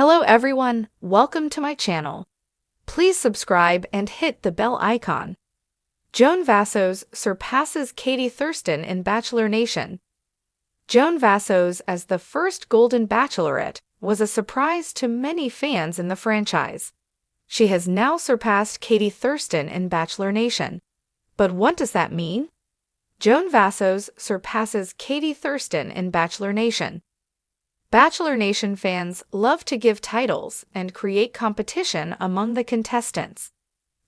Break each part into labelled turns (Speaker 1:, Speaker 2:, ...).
Speaker 1: Hello everyone, welcome to my channel. Please subscribe and hit the bell icon. Joan Vassos surpasses Thurston in Bachelor Nation. Joan Vassos as the first Golden Bachelorette was a surprise to many fans in the franchise. She has now surpassed Thurston in Bachelor Nation. But what does that mean? Joan Vassos surpasses Thurston in Bachelor Nation. Bachelor Nation fans love to give titles and create competition among the contestants.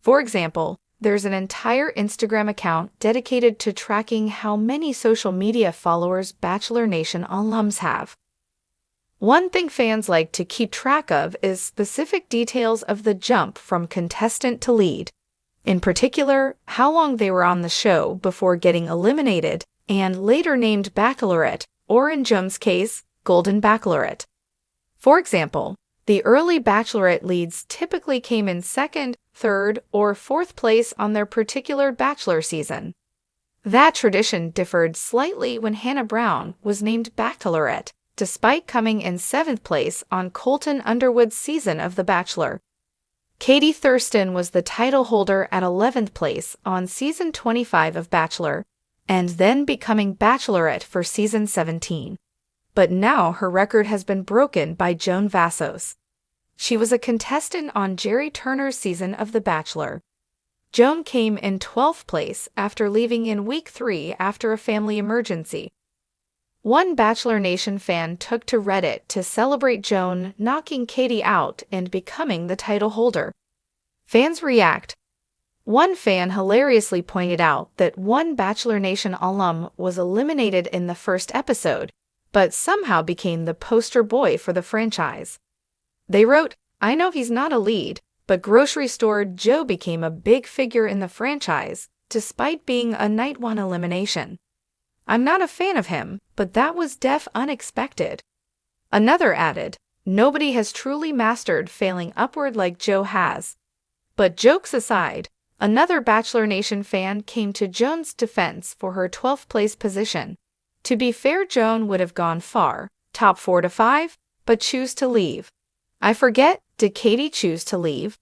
Speaker 1: For example, there's an entire Instagram account dedicated to tracking how many social media followers Bachelor Nation alums have. One thing fans like to keep track of is specific details of the jump from contestant to lead. In particular, how long they were on the show before getting eliminated and later named Bachelorette, or in Joan's case, Golden Bachelorette. For example, the early Bachelorette leads typically came in second, third, or fourth place on their particular Bachelor season. That tradition differed slightly when Hannah Brown was named Bachelorette, despite coming in seventh place on Colton Underwood's season of The Bachelor. Thurston was the title holder at 11th place on season 25 of Bachelor, and then becoming Bachelorette for season 17. But now her record has been broken by Joan Vassos. She was a contestant on Jerry Turner's season of The Bachelor. Joan came in 12th place after leaving in week 3 after a family emergency. One Bachelor Nation fan took to Reddit to celebrate Joan knocking Katie out and becoming the title holder. Fans react. One fan hilariously pointed out that one Bachelor Nation alum was eliminated in the first episode, but somehow became the poster boy for the franchise. They wrote, "I know he's not a lead, but grocery store Joe became a big figure in the franchise, despite being a night one elimination. I'm not a fan of him, but that was unexpected." Another added, "Nobody has truly mastered failing upward like Joe has." But jokes aside, another Bachelor Nation fan came to Joan's defense for her 12th place position. To be fair, Joan would have gone far, top 4 to 5, but choose to leave. I forget, did Katie choose to leave?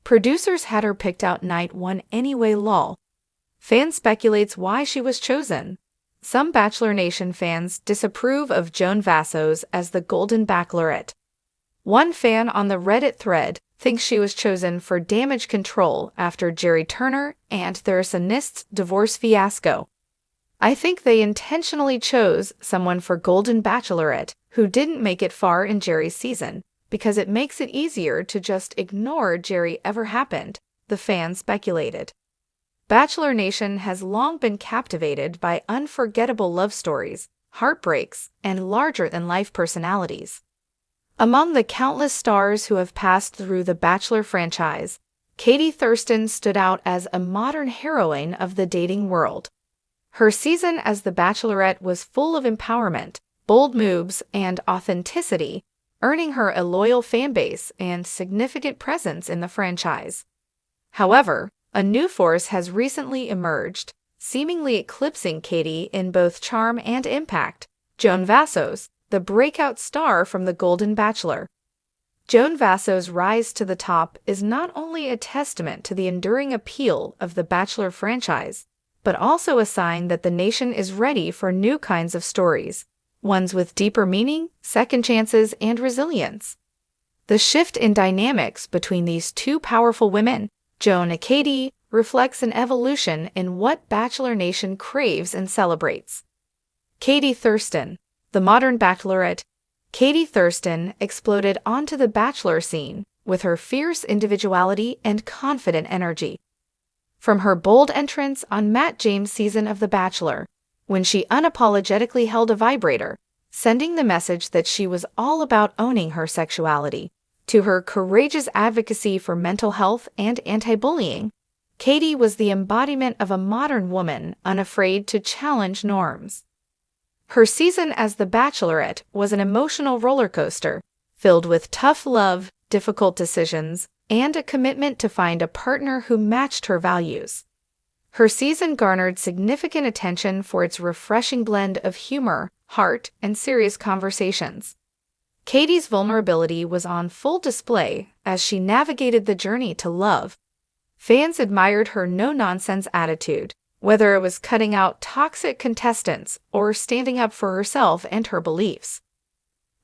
Speaker 1: Producers had her picked out night 1 anyway lol. Fan speculates why she was chosen. Some Bachelor Nation fans disapprove of Joan Vassos as the Golden Bachelorette. One fan on the Reddit thread thinks she was chosen for damage control after Jerry Turner and Thurston's divorce fiasco. I think they intentionally chose someone for Golden Bachelorette who didn't make it far in Jerry's season, because it makes it easier to just ignore Jerry ever happened, the fans speculated. Bachelor Nation has long been captivated by unforgettable love stories, heartbreaks, and larger-than-life personalities. Among the countless stars who have passed through the Bachelor franchise, Thurston stood out as a modern heroine of the dating world. Her season as The Bachelorette was full of empowerment, bold moves, and authenticity, earning her a loyal fanbase and significant presence in the franchise. However, a new force has recently emerged, seemingly eclipsing Katie in both charm and impact: Joan Vassos, the breakout star from The Golden Bachelor. Joan Vassos' rise to the top is not only a testament to the enduring appeal of the Bachelor franchise, but also a sign that the nation is ready for new kinds of stories, ones with deeper meaning, second chances, and resilience. The shift in dynamics between these two powerful women, Joan and Katie, reflects an evolution in what Bachelor Nation craves and celebrates. Thurston, the modern Bachelorette. Thurston exploded onto the Bachelor scene with her fierce individuality and confident energy. From her bold entrance on Matt James' season of The Bachelor, when she unapologetically held a vibrator, sending the message that she was all about owning her sexuality, to her courageous advocacy for mental health and anti-bullying, Katie was the embodiment of a modern woman unafraid to challenge norms. Her season as The Bachelorette was an emotional roller coaster, filled with tough love, difficult decisions, and a commitment to find a partner who matched her values. Her season garnered significant attention for its refreshing blend of humor, heart, and serious conversations. Katie's vulnerability was on full display as she navigated the journey to love. Fans admired her no-nonsense attitude, whether it was cutting out toxic contestants or standing up for herself and her beliefs.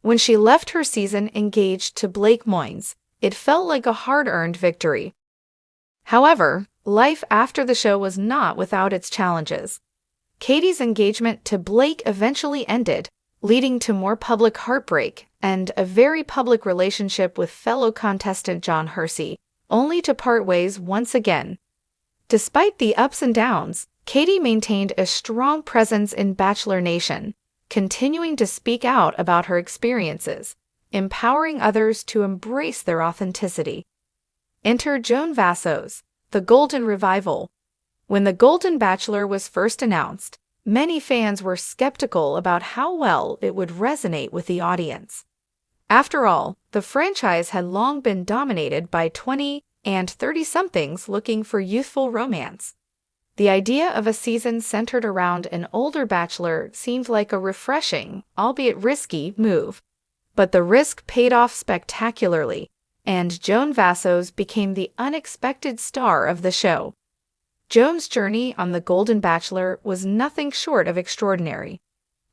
Speaker 1: When she left her season engaged to Blake Moynes, it felt like a hard-earned victory. However, life after the show was not without its challenges. Katie's engagement to Blake eventually ended, leading to more public heartbreak and a very public relationship with fellow contestant John Hersey, only to part ways once again. Despite the ups and downs, Katie maintained a strong presence in Bachelor Nation, continuing to speak out about her experiences, empowering others to embrace their authenticity. Enter Joan Vassos, the Golden Revival. When The Golden Bachelor was first announced, many fans were skeptical about how well it would resonate with the audience. After all, the franchise had long been dominated by 20- and 30-somethings looking for youthful romance. The idea of a season centered around an older bachelor seemed like a refreshing, albeit risky, move. But the risk paid off spectacularly, and Joan Vassos became the unexpected star of the show. Joan's journey on The Golden Bachelor was nothing short of extraordinary.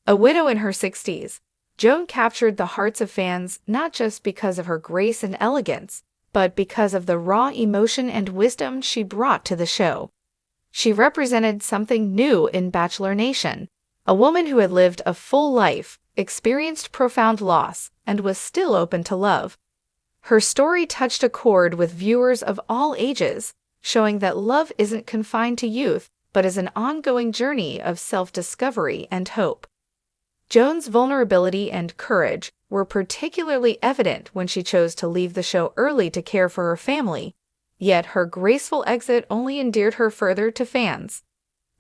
Speaker 1: A widow in her 60s, Joan captured the hearts of fans not just because of her grace and elegance, but because of the raw emotion and wisdom she brought to the show. She represented something new in Bachelor Nation, a woman who had lived a full life, experienced profound loss, and was still open to love. Her story touched a chord with viewers of all ages, showing that love isn't confined to youth, but is an ongoing journey of self-discovery and hope. Joan's vulnerability and courage were particularly evident when she chose to leave the show early to care for her family, yet her graceful exit only endeared her further to fans.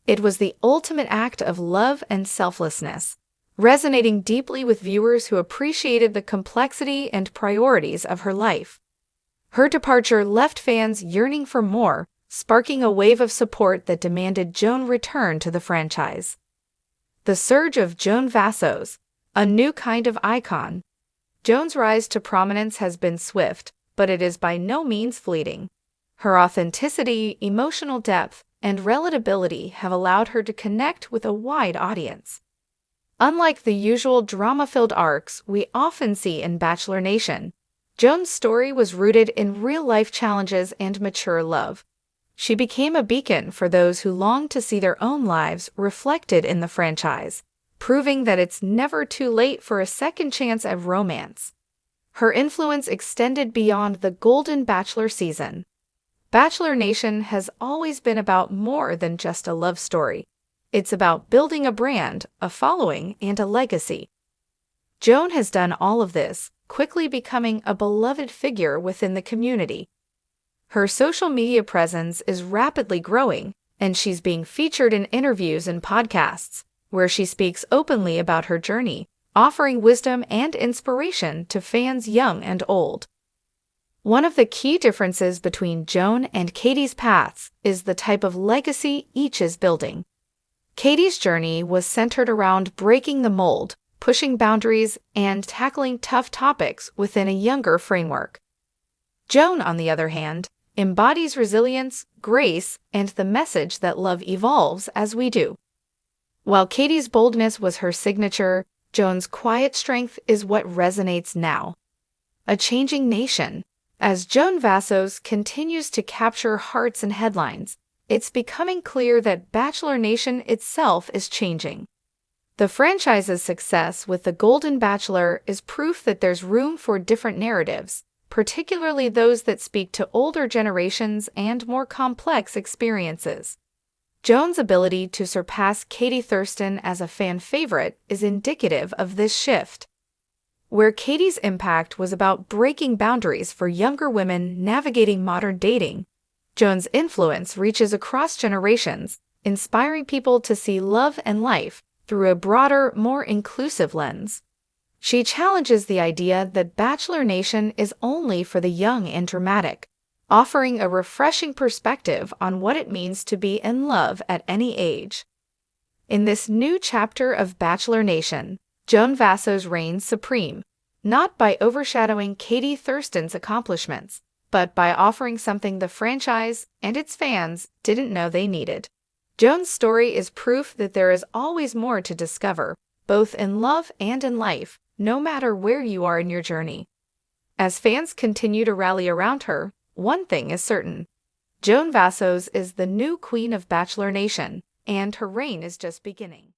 Speaker 1: It was the ultimate act of love and selflessness, resonating deeply with viewers who appreciated the complexity and priorities of her life. Her departure left fans yearning for more, sparking a wave of support that demanded Joan return to the franchise. The surge of Joan Vassos, a new kind of icon. Joan's rise to prominence has been swift, but it is by no means fleeting. Her authenticity, emotional depth, and relatability have allowed her to connect with a wide audience. Unlike the usual drama-filled arcs we often see in Bachelor Nation, Joan's story was rooted in real-life challenges and mature love. She became a beacon for those who longed to see their own lives reflected in the franchise, proving that it's never too late for a second chance at romance. Her influence extended beyond the Golden Bachelor season. Bachelor Nation has always been about more than just a love story. It's about building a brand, a following, and a legacy. Joan has done all of this, quickly becoming a beloved figure within the community. Her social media presence is rapidly growing, and she's being featured in interviews and podcasts, where she speaks openly about her journey, offering wisdom and inspiration to fans young and old. One of the key differences between Joan and Katie's paths is the type of legacy each is building. Katie's journey was centered around breaking the mold, pushing boundaries, and tackling tough topics within a younger framework. Joan, on the other hand, embodies resilience, grace, and the message that love evolves as we do. While Katie's boldness was her signature, Joan's quiet strength is what resonates now. A changing nation. As Joan Vassos continues to capture hearts and headlines, it's becoming clear that Bachelor Nation itself is changing. The franchise's success with The Golden Bachelor is proof that there's room for different narratives, particularly those that speak to older generations and more complex experiences. Joan's ability to surpass Katie Thurston as a fan favorite is indicative of this shift. Where Katie's impact was about breaking boundaries for younger women navigating modern dating, Joan's influence reaches across generations, inspiring people to see love and life through a broader, more inclusive lens. She challenges the idea that Bachelor Nation is only for the young and dramatic, offering a refreshing perspective on what it means to be in love at any age. In this new chapter of Bachelor Nation, Joan Vassos reigns supreme, not by overshadowing Katie Thurston's accomplishments, but by offering something the franchise and its fans didn't know they needed. Joan's story is proof that there is always more to discover, both in love and in life, no matter where you are in your journey. As fans continue to rally around her, one thing is certain. Joan Vassos is the new queen of Bachelor Nation, and her reign is just beginning.